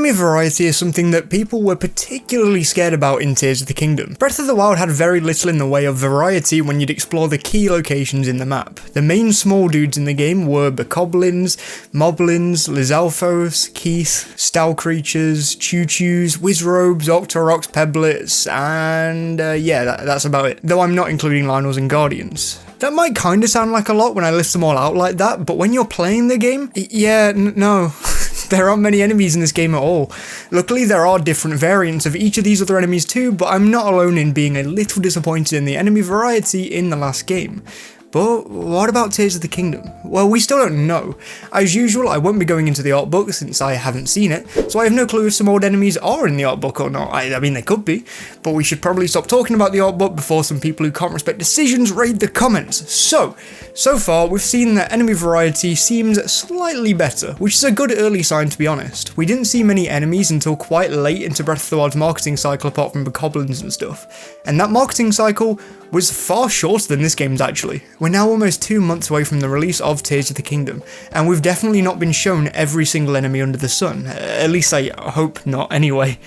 Enemy variety is something that people were particularly scared about in Tears of the Kingdom. Breath of the Wild had very little in the way of variety when you'd explore the key locations in the map. The main small dudes in the game were bokoblins, moblins, lizalfos, keith, stall creatures, choo-choos, wizrobes, octoroks, peblets, and yeah, that's about it. Though I'm not including Lynels and Guardians. That might kinda sound like a lot when I list them all out like that, but when you're playing the game, yeah, no. There aren't many enemies in this game at all. Luckily there are different variants of each of these other enemies too, but I'm not alone in being a little disappointed in the enemy variety in the last game. But what about Tears of the Kingdom? Well, we still don't know. As usual, I won't be going into the art book since I haven't seen it, so I have no clue if some old enemies are in the art book or not. I mean, they could be, but we should probably stop talking about the art book before some people who can't respect decisions raid the comments. So far, we've seen that enemy variety seems slightly better, which is a good early sign to be honest. We didn't see many enemies until quite late into Breath of the Wild's marketing cycle apart from bokoblins and stuff, and that marketing cycle was far shorter than this game's actually. We're now almost 2 months away from the release of Tears of the Kingdom, and we've definitely not been shown every single enemy under the sun, at least I hope not anyway.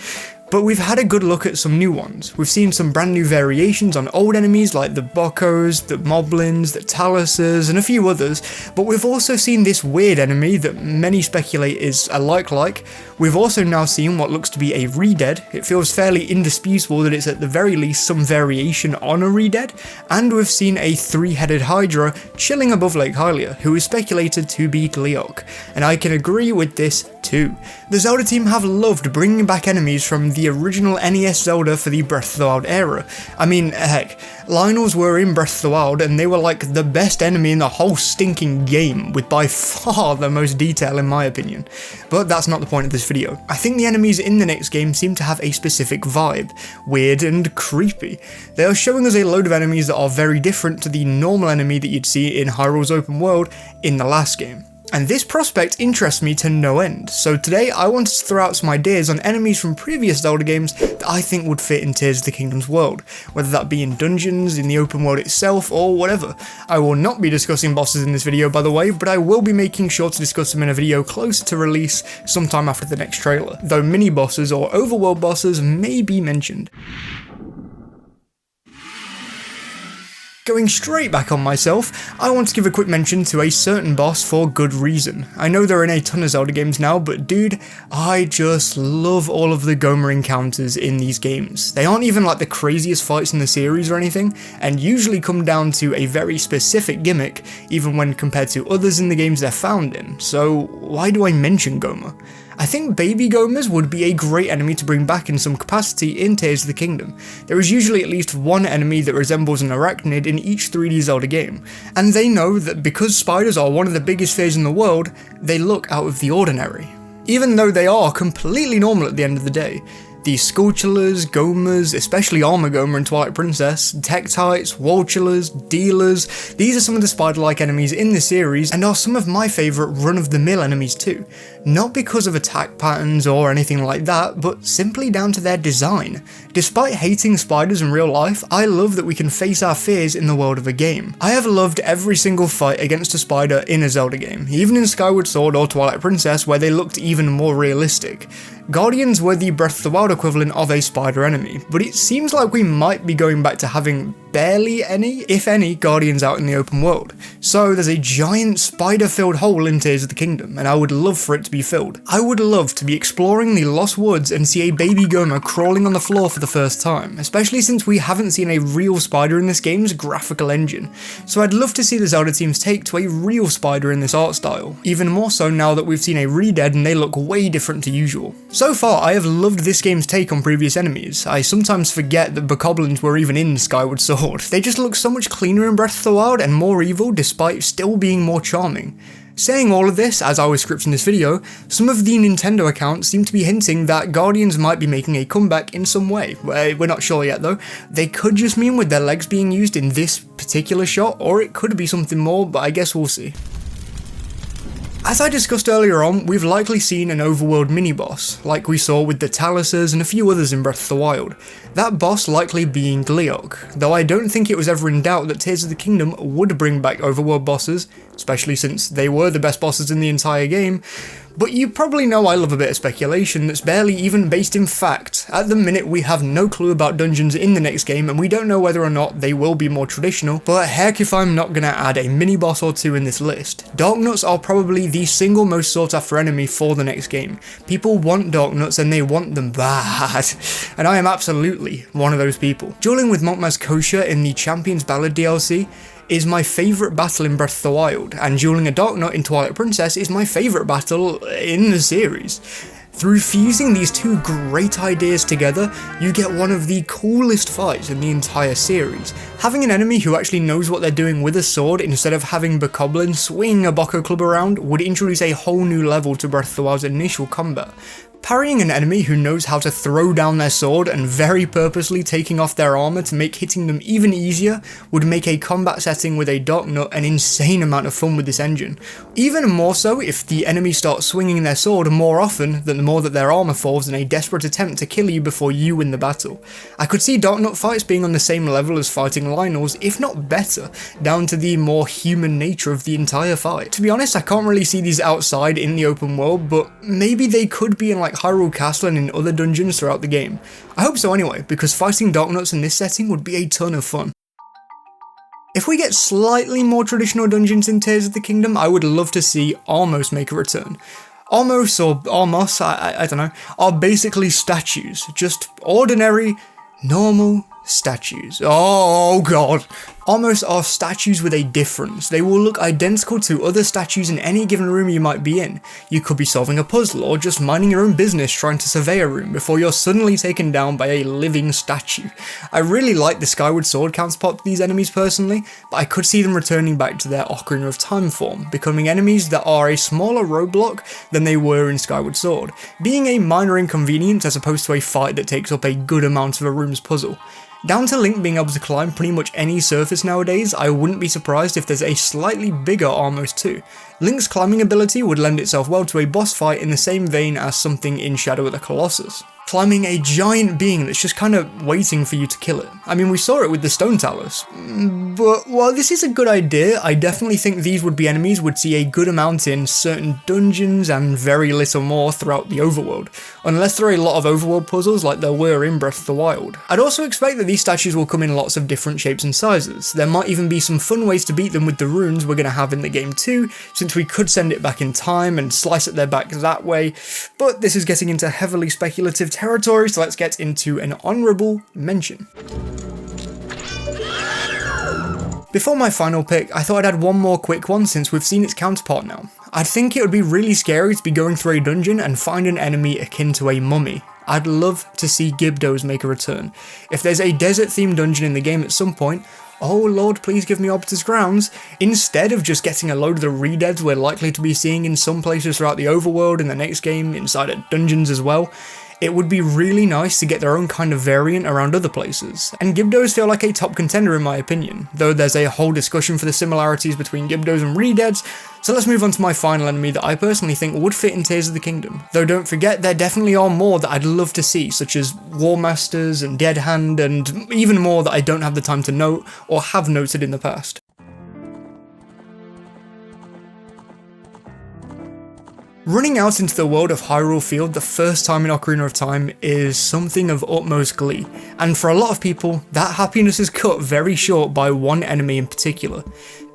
But we've had a good look at some new ones. We've seen some brand new variations on old enemies like the Bokos, the Moblins, the Taluses, and a few others, but we've also seen this weird enemy that many speculate is a like. We've also now seen what looks to be a redead. It feels fairly indisputable that it's at the very least some variation on a redead, and we've seen a 3-headed Hydra chilling above Lake Hylia, who is speculated to be Gleeok, and I can agree with this too. The Zelda team have loved bringing back enemies from the original NES Zelda for the Breath of the Wild era. I mean, heck, Lynels were in Breath of the Wild and they were like the best enemy in the whole stinking game, with by far the most detail in my opinion. But that's not the point of this video. I think the enemies in the next game seem to have a specific vibe, weird and creepy. They are showing us a load of enemies that are very different to the normal enemy that you'd see in Hyrule's open world in the last game. And this prospect interests me to no end, so today I wanted to throw out some ideas on enemies from previous Zelda games that I think would fit in Tears of the Kingdom's world, whether that be in dungeons, in the open world itself, or whatever. I will not be discussing bosses in this video by the way, but I will be making sure to discuss them in a video closer to release sometime after the next trailer, though mini bosses or overworld bosses may be mentioned. Going straight back on myself, I want to give a quick mention to a certain boss for good reason. I know they're in a ton of Zelda games now, but dude, I just love all of the Gomer encounters in these games. They aren't even like the craziest fights in the series or anything, and usually come down to a very specific gimmick, even when compared to others in the games they're found in. So why do I mention Gomer? I think baby Gomers would be a great enemy to bring back in some capacity in Tears of the Kingdom. There is usually at least one enemy that resembles an arachnid in each 3D Zelda game, and they know that because spiders are one of the biggest fears in the world, they look out of the ordinary. Even though they are completely normal at the end of the day. These Skulltulas, Gomers, especially Armor Gomer in Twilight Princess, Tektites, Walltulas, Dealers, these are some of the spider-like enemies in the series and are some of my favourite run-of-the-mill enemies too. Not because of attack patterns or anything like that, but simply down to their design. Despite hating spiders in real life, I love that we can face our fears in the world of a game. I have loved every single fight against a spider in a Zelda game, even in Skyward Sword or Twilight Princess where they looked even more realistic. Guardians were the Breath of the Wild equivalent of a spider enemy, but it seems like we might be going back to having barely any, if any, Guardians out in the open world. So there's a giant spider-filled hole in Tears of the Kingdom, and I would love for it to be filled. I would love to be exploring the Lost Woods and see a baby Gomer crawling on the floor for the first time, especially since we haven't seen a real spider in this game's graphical engine. So I'd love to see the Zelda team's take to a real spider in this art style, even more so now that we've seen a redead and they look way different to usual. So far, I have loved this game's take on previous enemies. I sometimes forget that bokoblins were even in Skyward Sword. They just look so much cleaner in Breath of the Wild and more evil despite still being more charming. Saying all of this, as I was scripting this video, some of the Nintendo accounts seem to be hinting that Guardians might be making a comeback in some way. We're not sure yet though. They could just mean with their legs being used in this particular shot, or it could be something more, but I guess we'll see. As I discussed earlier on, we've likely seen an overworld mini-boss, like we saw with the Taluses and a few others in Breath of the Wild. That boss likely being Gleeok, though I don't think it was ever in doubt that Tears of the Kingdom would bring back overworld bosses, especially since they were the best bosses in the entire game. But you probably know I love a bit of speculation that's barely even based in fact. At the minute we have no clue about dungeons in the next game and we don't know whether or not they will be more traditional, but heck if I'm not gonna add a mini boss or two in this list. Darknuts are probably the single most sought after enemy for the next game. People want Darknuts and they want them bad, and I am absolutely one of those people. Dueling with Monkmaz Kosha in the Champion's Ballad DLC is my favourite battle in Breath of the Wild, and dueling a Darknut in Twilight Princess is my favourite battle in the series. Through fusing these two great ideas together, you get one of the coolest fights in the entire series. Having an enemy who actually knows what they're doing with a sword instead of having Bokoblin swing a Boko Club around would introduce a whole new level to Breath of the Wild's initial combat. Parrying an enemy who knows how to throw down their sword and very purposely taking off their armor to make hitting them even easier would make a combat setting with a Darknut an insane amount of fun with this engine. Even more so if the enemy starts swinging their sword more often than the more that their armor falls in a desperate attempt to kill you before you win the battle. I could see Darknut fights being on the same level as fighting Lynels, if not better, down to the more human nature of the entire fight. To be honest, I can't really see these outside in the open world, but maybe they could be in like Hyrule Castle and in other dungeons throughout the game. I hope so anyway, because fighting Darknuts in this setting would be a ton of fun. If we get slightly more traditional dungeons in Tears of the Kingdom, I would love to see Armos make a return. Armos or Armos, I don't know, are basically statues, just ordinary, normal statues. Oh god. Armos are statues with a difference. They will look identical to other statues in any given room you might be in. You could be solving a puzzle or just minding your own business trying to survey a room before you're suddenly taken down by a living statue. I really like the Skyward Sword counterpart to these enemies personally, but I could see them returning back to their Ocarina of Time form, becoming enemies that are a smaller roadblock than they were in Skyward Sword, being a minor inconvenience as opposed to a fight that takes up a good amount of a room's puzzle. Down to Link being able to climb pretty much any surface nowadays, I wouldn't be surprised if there's a slightly bigger Armos too. Link's climbing ability would lend itself well to a boss fight in the same vein as something in Shadow of the Colossus. Climbing a giant being that's just kind of waiting for you to kill it. I mean, we saw it with the Stone Talus. But while this is a good idea, I definitely think these would-be enemies would see a good amount in certain dungeons and very little more throughout the overworld, unless there are a lot of overworld puzzles like there were in Breath of the Wild. I'd also expect that these statues will come in lots of different shapes and sizes. There might even be some fun ways to beat them with the runes we're going to have in the game too, since we could send it back in time and slice at their back that way, but this is getting into heavily speculative territory, so let's get into an honourable mention. Before my final pick, I thought I'd add one more quick one since we've seen its counterpart now. I think it would be really scary to be going through a dungeon and find an enemy akin to a mummy. I'd love to see Gibdos make a return. If there's a desert themed dungeon in the game at some point, oh lord please give me Arbiter's Grounds, instead of just getting a load of the redeads we're likely to be seeing in some places throughout the overworld in the next game, inside of dungeons as well, it would be really nice to get their own kind of variant around other places, and Gibdos feel like a top contender in my opinion, though there's a whole discussion for the similarities between Gibdos and redeads, so let's move on to my final enemy that I personally think would fit in Tears of the Kingdom. Though don't forget, there definitely are more that I'd love to see, such as War Masters and Dead Hand, and even more that I don't have the time to note, or have noted in the past. Running out into the world of Hyrule Field the first time in Ocarina of Time is something of utmost glee, and for a lot of people, that happiness is cut very short by one enemy in particular.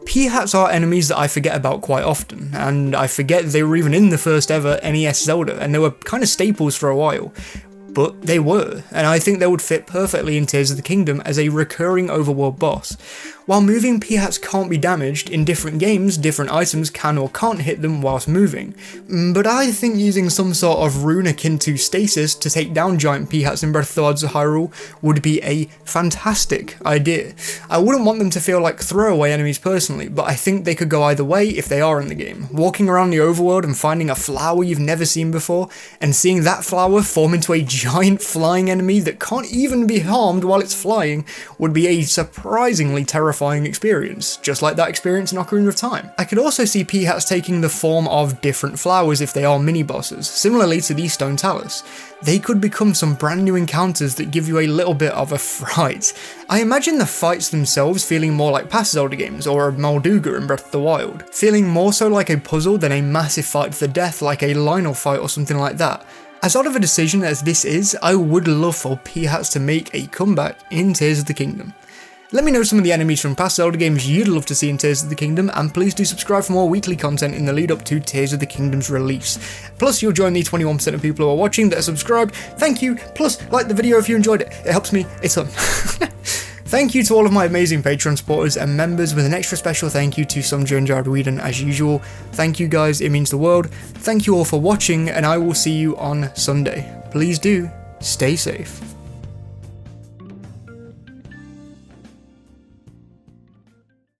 PHats are enemies that I forget about quite often, and I forget they were even in the first ever NES Zelda, and they were kind of staples for a while. But they were, and I think they would fit perfectly in Tears of the Kingdom as a recurring overworld boss. While moving PHats can't be damaged, in different games, different items can or can't hit them whilst moving. But I think using some sort of rune akin to stasis to take down giant PHats in Breath of the Wild Hyrule would be a fantastic idea. I wouldn't want them to feel like throwaway enemies personally, but I think they could go either way if they are in the game. Walking around the overworld and finding a flower you've never seen before, and seeing that flower form into a giant flying enemy that can't even be harmed while it's flying, would be a surprisingly terrifying satisfying experience, just like that experience in Ocarina of Time. I could also see PHats taking the form of different flowers if they are mini-bosses, similarly to the Stone Talus. They could become some brand new encounters that give you a little bit of a fright. I imagine the fights themselves feeling more like past Zelda games, or a Molduga in Breath of the Wild, feeling more so like a puzzle than a massive fight to the death like a Lionel fight or something like that. As odd of a decision as this is, I would love for PHats to make a comeback in Tears of the Kingdom. Let me know some of the enemies from past Zelda games you'd love to see in Tears of the Kingdom, and please do subscribe for more weekly content in the lead up to Tears of the Kingdom's release. Plus, you'll join the 21% of people who are watching that are subscribed. Thank you. Plus, like the video if you enjoyed it. It helps me a ton. Thank you to all of my amazing Patreon supporters and members, with an extra special thank you to Sumja and Jared Whedon as usual. Thank you guys, it means the world. Thank you all for watching, and I will see you on Sunday. Please do stay safe.